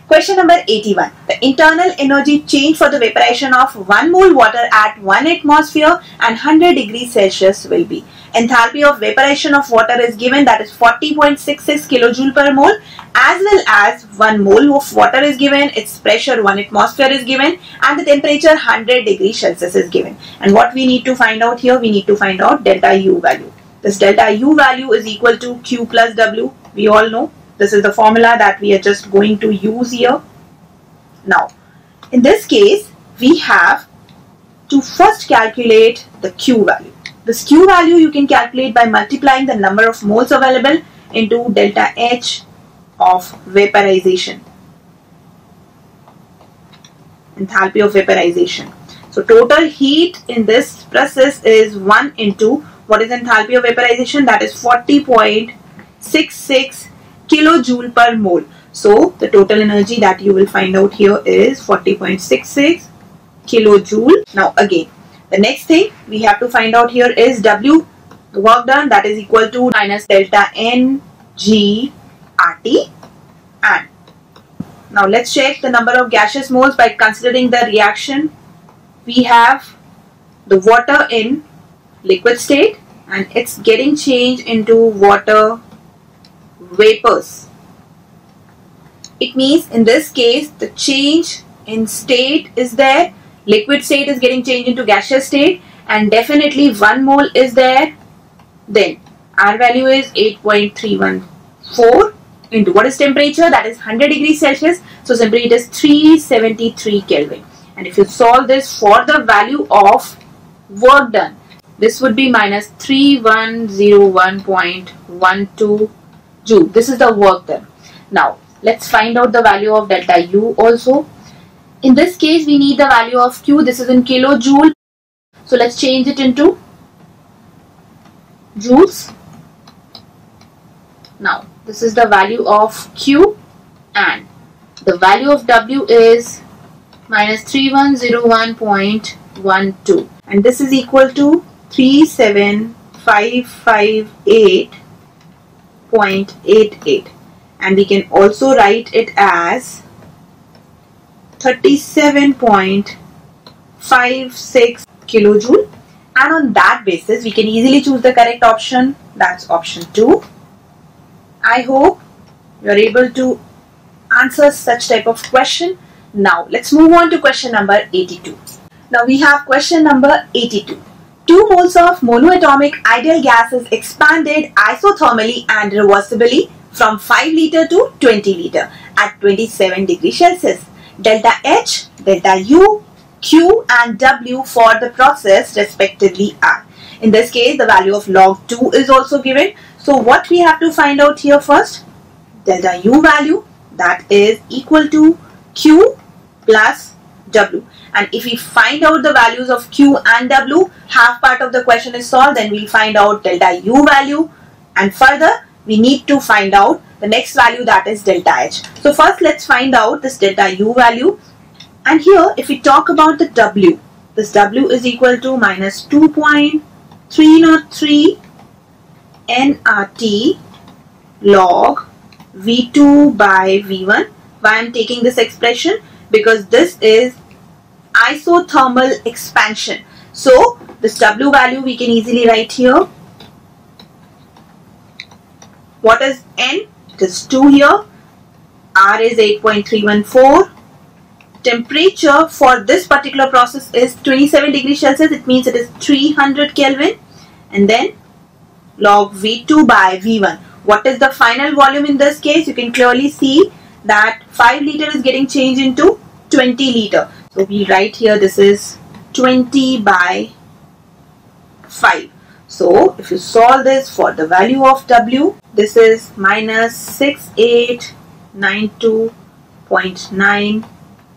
Question number 81. The internal energy change for the vaporization of 1 mole water at 1 atmosphere and 100 degrees Celsius will be. Enthalpy of vaporization of water is given, that is 40.66 kilojoule per mole, as well as 1 mole of water is given, its pressure 1 atmosphere is given, and the temperature 100 degrees Celsius is given. And what we need to find out here, we need to find out delta U value. This delta U value is equal to Q plus W. We all know. This is the formula that we are just going to use here. Now, in this case, we have to first calculate the Q value. This Q value you can calculate by multiplying the number of moles available into delta H of vaporization. Enthalpy of vaporization. So, total heat in this process is 1 into what is enthalpy of vaporization? That is 40.66 kilojoule per mole. So the total energy that you will find out here is 40.66 kilojoule. Now again, the next thing we have to find out here is W, the work done, that is equal to minus delta N G RT. And now let's check the number of gaseous moles by considering the reaction. We have the water in liquid state and it's getting changed into water vapors. It means in this case the change in state is there, liquid state is getting changed into gaseous state, and definitely 1 mole is there. Then R value is 8.314 into what is temperature, that is 100 degrees Celsius, so simply it is 373 Kelvin. And if you solve this for the value of work done, this would be minus 3101.12 joule. This is the work done. Now let's find out the value of delta U also. In this case we need the value of Q. This is in kilojoule. So let's change it into joules. Now this is the value of Q and the value of W is minus 3101.12 and this is equal to 37558.88, and we can also write it as 37.56 kilojoule, and on that basis we can easily choose the correct option, that's option 2. I hope you are able to answer such type of question. Now let's move on to question number 82. Now we have question number 82. 2 moles of monoatomic ideal gas is expanded isothermally and reversibly from 5 liter to 20 liter at 27 degrees Celsius. Delta H, delta U, Q and W for the process respectively are. In this case, the value of log 2 is also given. So what we have to find out here first? Delta U value, that is equal to Q plus W. And if we find out the values of Q and W, half part of the question is solved, then we'll find out delta U value, and further we need to find out the next value, that is delta H. So first let's find out this delta U value, and here if we talk about the W, this W is equal to minus 2.303 nRT log V2 by V1. Why I'm taking this expression? Because this is isothermal expansion. So this W value we can easily write here. What is N? It is 2 here. R is 8.314. Temperature for this particular process is 27 degrees Celsius. It means it is 300 Kelvin. And then log V2 by V1. What is the final volume in this case? You can clearly see that 5 liter is getting changed into 20 liter. So we write here this is 20 by 5. So if you solve this for the value of W, this is minus 6892.9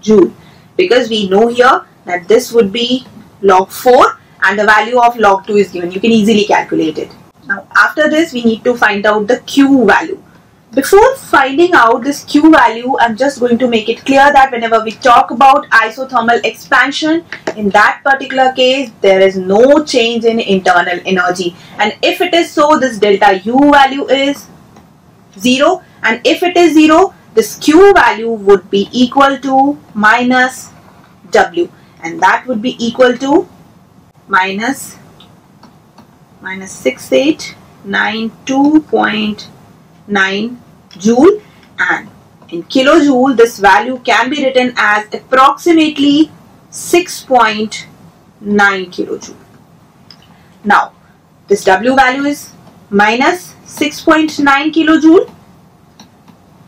joule, because we know here that this would be log 4 and the value of log 2 is given. You can easily calculate it. Now after this we need to find out the Q value. Before finding out this Q value, I'm just going to make it clear that whenever we talk about isothermal expansion, in that particular case, there is no change in internal energy. And if it is so, this delta U value is 0. And if it is 0, this Q value would be equal to minus W, and that would be equal to minus 6892.9 joule, and in kilojoule this value can be written as approximately 6.9 kilojoule. Now this W value is minus 6.9 kilojoule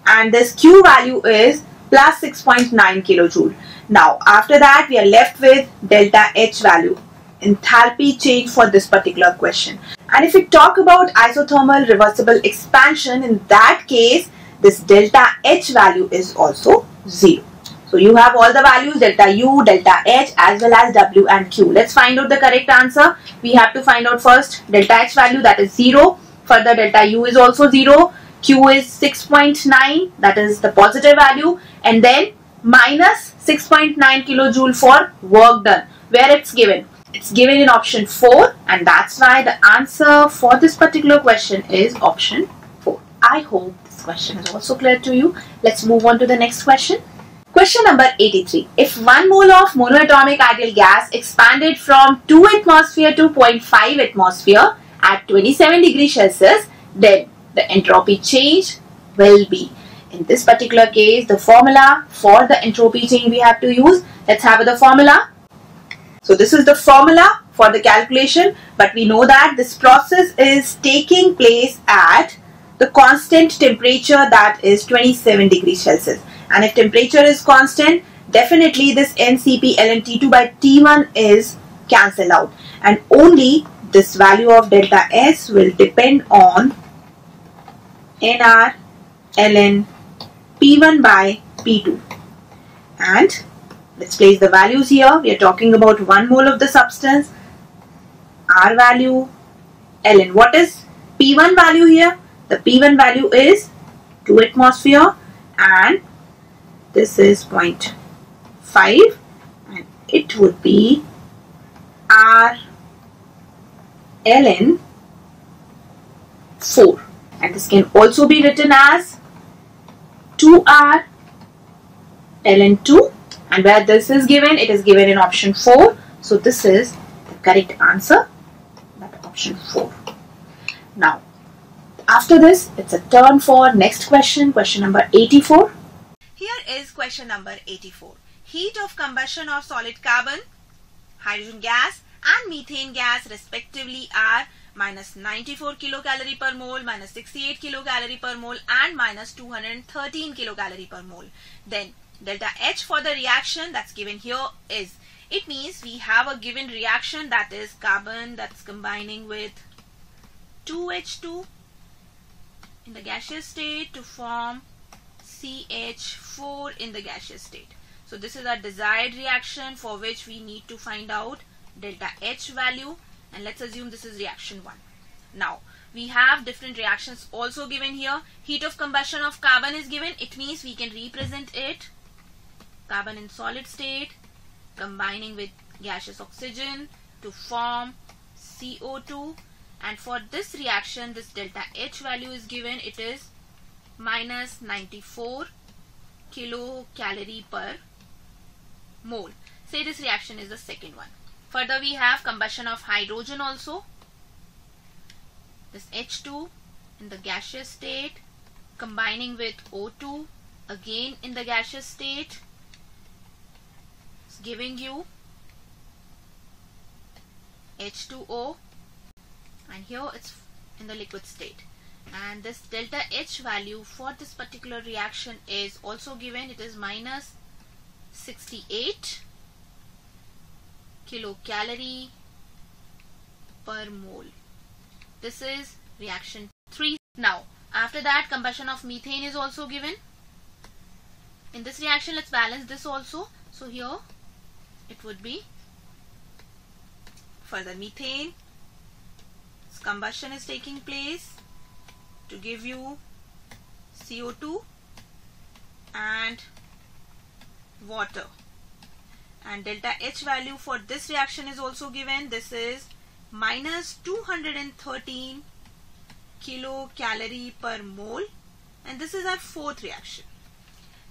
and this Q value is plus 6.9 kilojoule. Now after that we are left with delta H value, enthalpy change for this particular question. And if we talk about isothermal reversible expansion, in that case this delta H value is also 0. So you have all the values, delta U, delta H as well as W and Q. Let's find out the correct answer. We have to find out first delta H value, that is 0. Further delta U is also 0. Q is 6.9, that is the positive value, and then minus 6.9 kilojoule for work done. Where it's given? It's given in option 4, and that's why the answer for this particular question is option 4. I hope this question is also clear to you. Let's move on to the next question. Question number 83. If 1 mole of monoatomic ideal gas expanded from 2 atmosphere to 0.5 atmosphere at 27 degrees Celsius, then the entropy change will be. In this particular case, the formula for the entropy change we have to use. Let's have the formula. So this is the formula for the calculation, but we know that this process is taking place at the constant temperature, that is 27 degrees Celsius. And if temperature is constant, definitely this NCP ln T2 by T1 is cancelled out, and only this value of delta S will depend on NR ln P1 by P2. And let's place the values here. We are talking about 1 mole of the substance. R value, ln. What is P1 value here? The P1 value is 2 atmosphere and this is 0.5, and it would be R ln 4, and this can also be written as 2R ln 2, and where this is given, it is given in option 4. So this is the correct answer, that option 4. Now after this, it's a turn for next question, question number 84. Here is question number 84. Heat of combustion of solid carbon, hydrogen gas and methane gas respectively are minus 94 kilocalorie per mole, minus 68 kilocalorie per mole and minus 213 kilocalorie per mole. Then delta H for the reaction that's given here is, it means we have a given reaction, that is carbon that's combining with 2H2 in the gaseous state to form CH4 in the gaseous state. So this is a desired reaction for which we need to find out delta H value, and let's assume this is reaction 1. Now we have different reactions also given here. Heat of combustion of carbon is given. It means we can represent it, carbon in solid state combining with gaseous oxygen to form CO2, and for this reaction this delta H value is given. It is minus 94 kilocalorie per mole. Say this reaction is the second one. Further we have combustion of hydrogen also. This H2 in the gaseous state combining with O2 again in the gaseous state, it's giving you H2O, and here it's in the liquid state. And this delta H value for this particular reaction is also given. It is minus 68 kilocalorie per mole. This is reaction 3. Now after that combustion of methane is also given. In this reaction let's balance this also. So here it would be, for the methane, combustion is taking place to give you CO2 and water, and delta H value for this reaction is also given. This is minus 213 kilocalorie per mole, and this is our fourth reaction.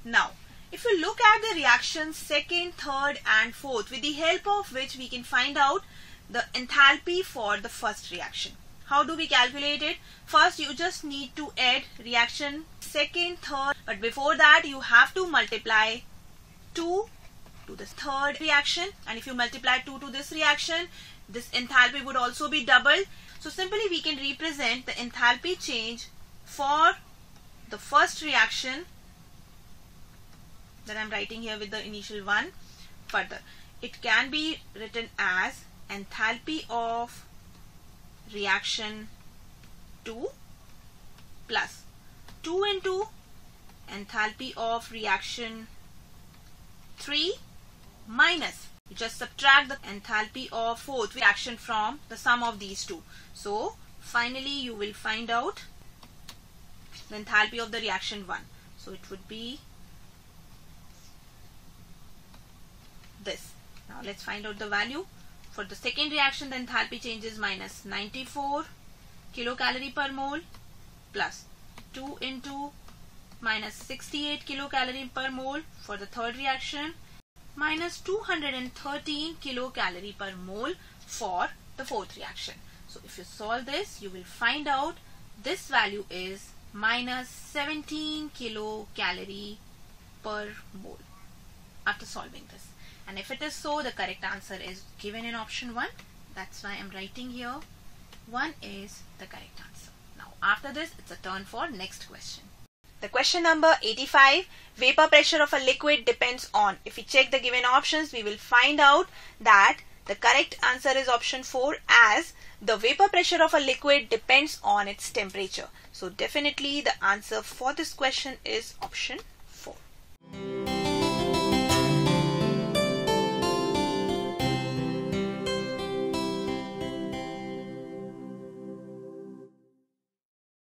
Now, if you look at the reactions second, third and fourth, with the help of which we can find out the enthalpy for the first reaction. How do we calculate it? First, you just need to add reaction second, third, but before that you have to multiply 2 to the third reaction, and if you multiply 2 to this reaction, this enthalpy would also be doubled. So simply we can represent the enthalpy change for the first reaction that I am writing here with the initial 1 further. It can be written as enthalpy of reaction 2 plus 2 into enthalpy of reaction 3 minus, you just subtract the enthalpy of fourth reaction from the sum of these two. So finally you will find out the enthalpy of the reaction 1. So it would be this. Now let's find out the value. For the second reaction, the enthalpy change is minus 94 kilocalorie per mole plus 2 into minus 68 kilocalorie per mole. For the third reaction, minus 213 kilocalorie per mole for the fourth reaction. So if you solve this, you will find out this value is minus 17 kilocalorie per mole after solving this. And if it is so, the correct answer is given in option 1. That's why I'm writing here 1 is the correct answer. Now after this, it's a turn for next question. The question number 85, vapor pressure of a liquid depends on. If we check the given options, we will find out that the correct answer is option 4, as the vapor pressure of a liquid depends on its temperature. So definitely the answer for this question is option 4.